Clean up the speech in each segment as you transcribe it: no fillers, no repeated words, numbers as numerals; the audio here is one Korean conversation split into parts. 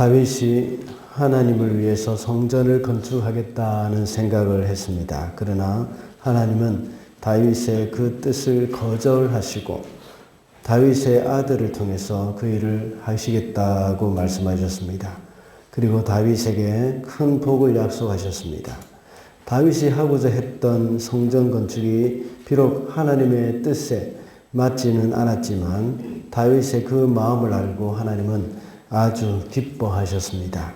다윗이 하나님을 위해서 성전을 건축하겠다는 생각을 했습니다. 그러나 하나님은 다윗의 그 뜻을 거절하시고 다윗의 아들을 통해서 그 일을 하시겠다고 말씀하셨습니다. 그리고 다윗에게 큰 복을 약속하셨습니다. 다윗이 하고자 했던 성전 건축이 비록 하나님의 뜻에 맞지는 않았지만 다윗의 그 마음을 알고 하나님은 아주 기뻐하셨습니다.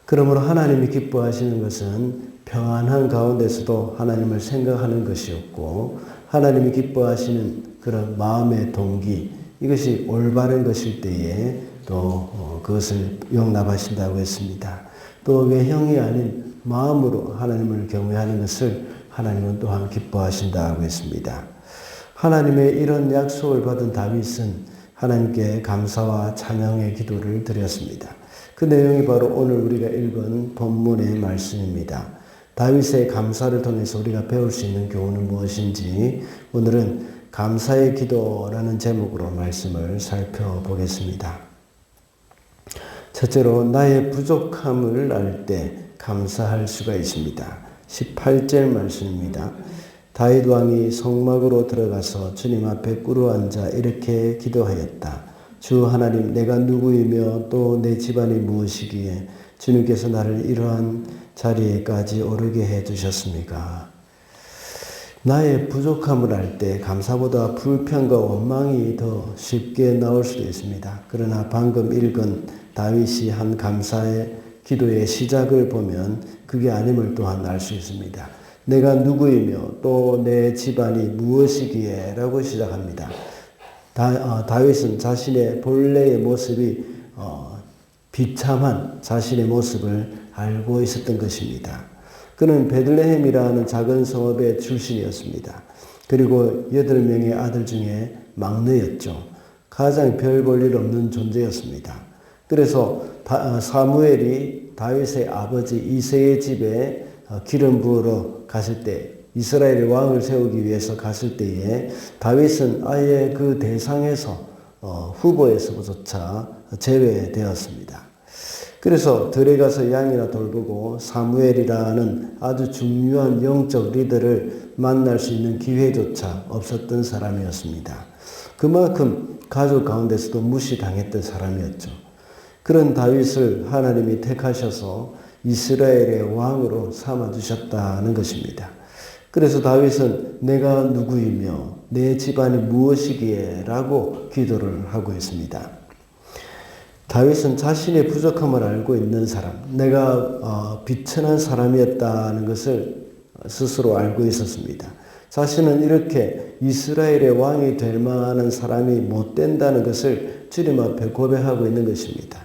그러므로 하나님이 기뻐하시는 것은 평안한 가운데서도 하나님을 생각하는 것이었고, 하나님이 기뻐하시는 그런 마음의 동기, 이것이 올바른 것일 때에 또 그것을 용납하신다고 했습니다. 또 외형이 아닌 마음으로 하나님을 경외하는 것을 하나님은 또한 기뻐하신다고 했습니다. 하나님의 이런 약속을 받은 다윗은 하나님께 감사와 찬양의 기도를 드렸습니다. 그 내용이 바로 오늘 우리가 읽은 본문의 말씀입니다. 다윗의 감사를 통해서 우리가 배울 수 있는 교훈은 무엇인지 오늘은 감사의 기도라는 제목으로 말씀을 살펴보겠습니다. 첫째로 나의 부족함을 알 때 감사할 수가 있습니다. 18절 말씀입니다. 다윗 왕이 성막으로 들어가서 주님 앞에 꿇어앉아 이렇게 기도하였다. 주 하나님, 내가 누구이며 또 내 집안이 무엇이기에 주님께서 나를 이러한 자리에까지 오르게 해주셨습니까? 나의 부족함을 알 때 감사보다 불평과 원망이 더 쉽게 나올 수도 있습니다. 그러나 방금 읽은 다윗이 한 감사의 기도의 시작을 보면 그게 아님을 또한 알 수 있습니다. 내가 누구이며 또 내 집안이 무엇이기에 라고 시작합니다. 다윗은 자신의 본래의 모습이 비참한 자신의 모습을 알고 있었던 것입니다. 그는 베들레헴이라는 작은 성읍의 출신이었습니다. 그리고 8명의 아들 중에 막내였죠. 가장 별 볼 일 없는 존재였습니다. 그래서 사무엘이 다윗의 아버지 이새의 집에 기름 부으러 갔을 때, 이스라엘의 왕을 세우기 위해서 갔을 때에 다윗은 아예 그 대상에서 후보에서조차 제외되었습니다. 그래서 들에 가서 양이나 돌보고 사무엘이라는 아주 중요한 영적 리더를 만날 수 있는 기회조차 없었던 사람이었습니다. 그만큼 가족 가운데서도 무시당했던 사람이었죠. 그런 다윗을 하나님이 택하셔서 이스라엘의 왕으로 삼아주셨다는 것입니다. 그래서 다윗은 내가 누구이며 내 집안이 무엇이기에 라고 기도를 하고 있습니다. 다윗은 자신의 부족함을 알고 있는 사람, 내가 비천한 사람이었다는 것을 스스로 알고 있었습니다. 자신은 이렇게 이스라엘의 왕이 될 만한 사람이 못 된다는 것을 주님 앞에 고백하고 있는 것입니다.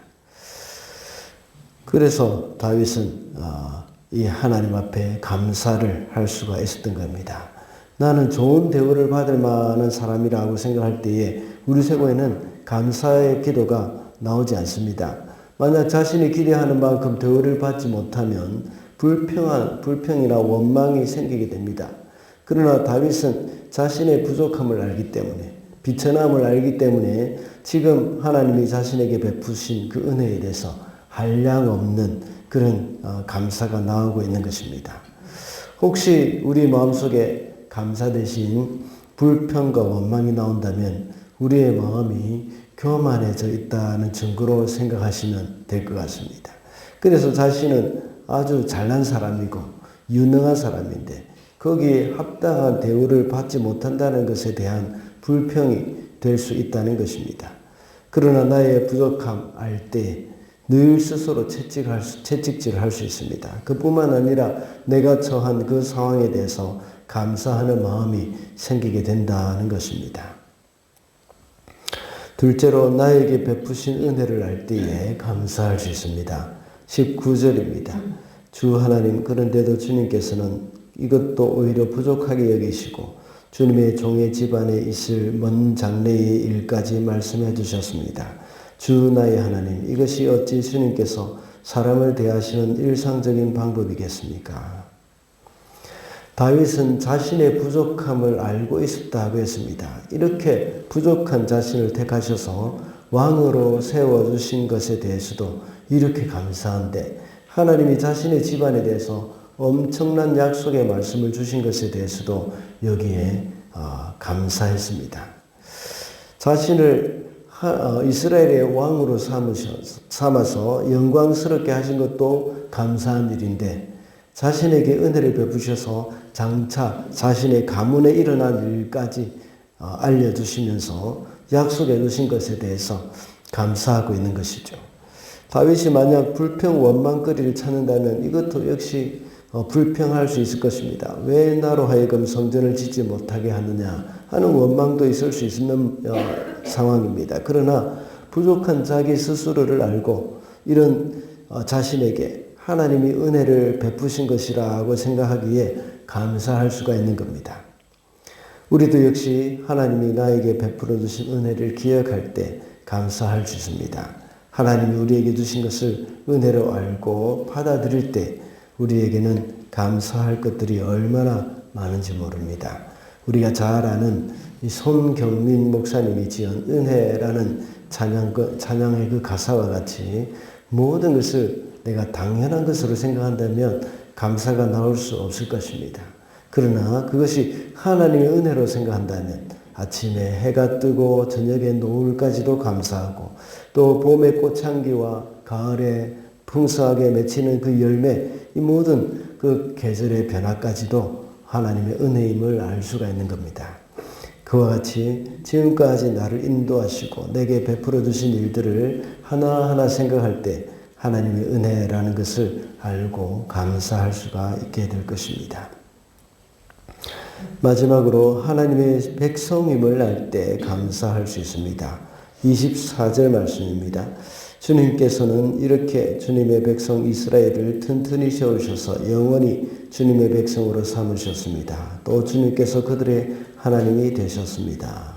그래서 다윗은 이 하나님 앞에 감사를 할 수가 있었던 겁니다. 나는 좋은 대우를 받을 만한 사람이라고 생각할 때에 우리 세고에는 감사의 기도가 나오지 않습니다. 만약 자신이 기대하는 만큼 대우를 받지 못하면 불평이나 원망이 생기게 됩니다. 그러나 다윗은 자신의 부족함을 알기 때문에, 비천함을 알기 때문에 지금 하나님이 자신에게 베푸신 그 은혜에 대해서 한량없는 그런 감사가 나오고 있는 것입니다. 혹시 우리 마음속에 감사 대신 불평과 원망이 나온다면 우리의 마음이 교만해져 있다는 증거로 생각하시면 될 것 같습니다. 그래서 자신은 아주 잘난 사람이고 유능한 사람인데 거기에 합당한 대우를 받지 못한다는 것에 대한 불평이 될 수 있다는 것입니다. 그러나 나의 부족함 알 때 늘 스스로 채찍질을 할 수 있습니다. 그뿐만 아니라 내가 처한 그 상황에 대해서 감사하는 마음이 생기게 된다는 것입니다. 둘째로 나에게 베푸신 은혜를 알 때에 감사할 수 있습니다. 19절입니다. 주 하나님, 그런데도 주님께서는 이것도 오히려 부족하게 여기시고 주님의 종의 집안에 있을 먼 장래의 일까지 말씀해 주셨습니다. 주 나의 하나님, 이것이 어찌 주님께서 사람을 대하시는 일상적인 방법이겠습니까? 다윗은 자신의 부족함을 알고 있었다고 했습니다. 이렇게 부족한 자신을 택하셔서 왕으로 세워주신 것에 대해서도 이렇게 감사한데, 하나님이 자신의 집안에 대해서 엄청난 약속의 말씀을 주신 것에 대해서도 여기에 감사했습니다. 자신을 이스라엘의 왕으로 삼아서 영광스럽게 하신 것도 감사한 일인데, 자신에게 은혜를 베푸셔서 장차 자신의 가문에 일어난 일까지 알려주시면서 약속해 주신 것에 대해서 감사하고 있는 것이죠. 다윗이 만약 불평 원망거리를 찾는다면 이것도 역시 불평할 수 있을 것입니다. 왜 나로 하여금 성전을 짓지 못하게 하느냐 하는 원망도 있을 수 있는 상황입니다. 그러나 부족한 자기 스스로를 알고 이런 자신에게 하나님이 은혜를 베푸신 것이라고 생각하기에 감사할 수가 있는 겁니다. 우리도 역시 하나님이 나에게 베풀어 주신 은혜를 기억할 때 감사할 수 있습니다. 하나님이 우리에게 주신 것을 은혜로 알고 받아들일 때 우리에게는 감사할 것들이 얼마나 많은지 모릅니다. 우리가 잘 아는 이 손경민 목사님이 지은 은혜라는 찬양의 그 가사와 같이 모든 것을 내가 당연한 것으로 생각한다면 감사가 나올 수 없을 것입니다. 그러나 그것이 하나님의 은혜로 생각한다면 아침에 해가 뜨고 저녁에 노을까지도 감사하고 또 봄의 꽃향기와 가을에 풍성하게 맺히는 그 열매, 이 모든 그 계절의 변화까지도 하나님의 은혜임을 알 수가 있는 겁니다. 그와 같이 지금까지 나를 인도하시고 내게 베풀어 주신 일들을 하나하나 생각할 때 하나님의 은혜라는 것을 알고 감사할 수가 있게 될 것입니다. 마지막으로 하나님의 백성임을 알 때 감사할 수 있습니다. 24절 말씀입니다. 주님께서는 이렇게 주님의 백성 이스라엘을 튼튼히 세우셔서 영원히 주님의 백성으로 삼으셨습니다. 또 주님께서 그들의 하나님이 되셨습니다.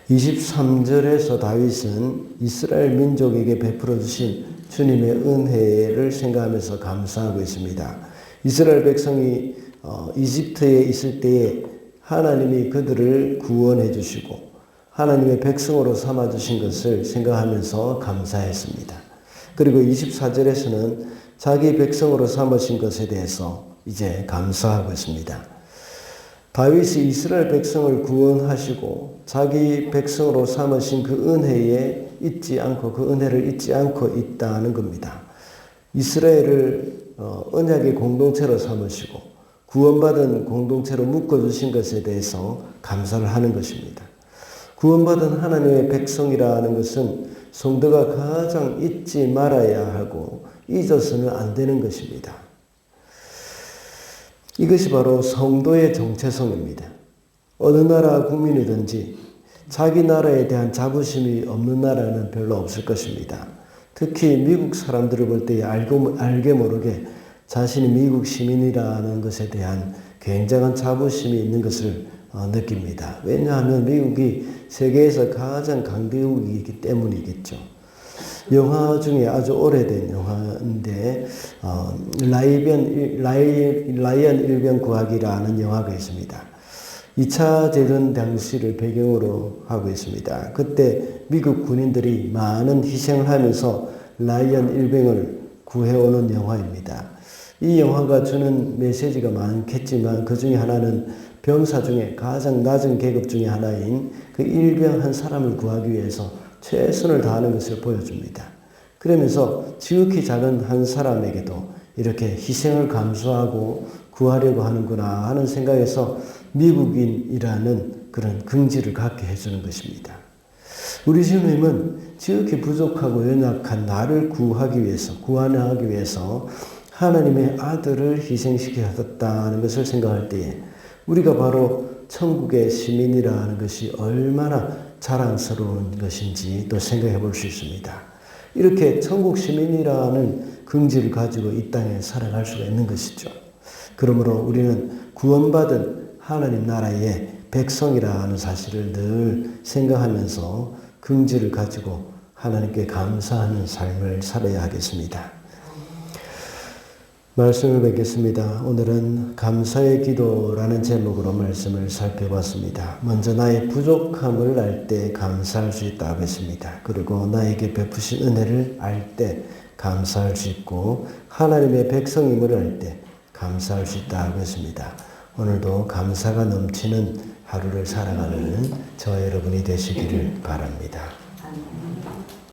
23절에서 다윗은 이스라엘 민족에게 베풀어 주신 주님의 은혜를 생각하면서 감사하고 있습니다. 이스라엘 백성이 이집트에 있을 때에 하나님이 그들을 구원해 주시고 하나님의 백성으로 삼아 주신 것을 생각하면서 감사했습니다. 그리고 24절에서는 자기 백성으로 삼으신 것에 대해서 이제 감사하고 있습니다. 다윗이 이스라엘 백성을 구원하시고 자기 백성으로 삼으신 그 은혜에 잊지 않고 그 은혜를 잊지 않고 있다는 겁니다. 이스라엘을 언약의 공동체로 삼으시고 구원받은 공동체로 묶어주신 것에 대해서 감사를 하는 것입니다. 구원받은 하나님의 백성이라는 것은 성도가 가장 잊지 말아야 하고 잊어서는 안 되는 것입니다. 이것이 바로 성도의 정체성입니다. 어느 나라 국민이든지 자기 나라에 대한 자부심이 없는 나라는 별로 없을 것입니다. 특히 미국 사람들을 볼 때 알게 모르게 자신이 미국 시민이라는 것에 대한 굉장한 자부심이 있는 것을 느낍니다. 왜냐하면 미국이 세계에서 가장 강대국이기 때문이겠죠. 영화 중에 아주 오래된 영화인데 라이언 일병 구하기라는 영화가 있습니다. 2차 대전 당시를 배경으로 하고 있습니다. 그때 미국 군인들이 많은 희생을 하면서 라이언 일병을 구해오는 영화입니다. 이 영화가 주는 메시지가 많겠지만 그 중에 하나는 병사 중에 가장 낮은 계급 중에 하나인 그 일병 한 사람을 구하기 위해서 최선을 다하는 것을 보여줍니다. 그러면서 지극히 작은 한 사람에게도 이렇게 희생을 감수하고 구하려고 하는구나 하는 생각에서 미국인이라는 그런 긍지를 갖게 해주는 것입니다. 우리 주님은 지극히 부족하고 연약한 나를 구하기 위해서 하나님의 아들을 희생시키셨다는 것을 생각할 때에 우리가 바로 천국의 시민이라는 것이 얼마나 자랑스러운 것인지 또 생각해 볼 수 있습니다. 이렇게 천국 시민이라는 긍지를 가지고 이 땅에 살아갈 수가 있는 것이죠. 그러므로 우리는 구원받은 하나님 나라의 백성이라는 사실을 늘 생각하면서 긍지를 가지고 하나님께 감사하는 삶을 살아야 하겠습니다. 말씀을 뵙겠습니다. 오늘은 감사의 기도라는 제목으로 말씀을 살펴봤습니다. 먼저 나의 부족함을 알 때 감사할 수 있다고 했습니다. 그리고 나에게 베푸신 은혜를 알 때 감사할 수 있고 하나님의 백성임을 알 때 감사할 수 있다고 했습니다. 오늘도 감사가 넘치는 하루를 살아가는 저 여러분이 되시기를 바랍니다.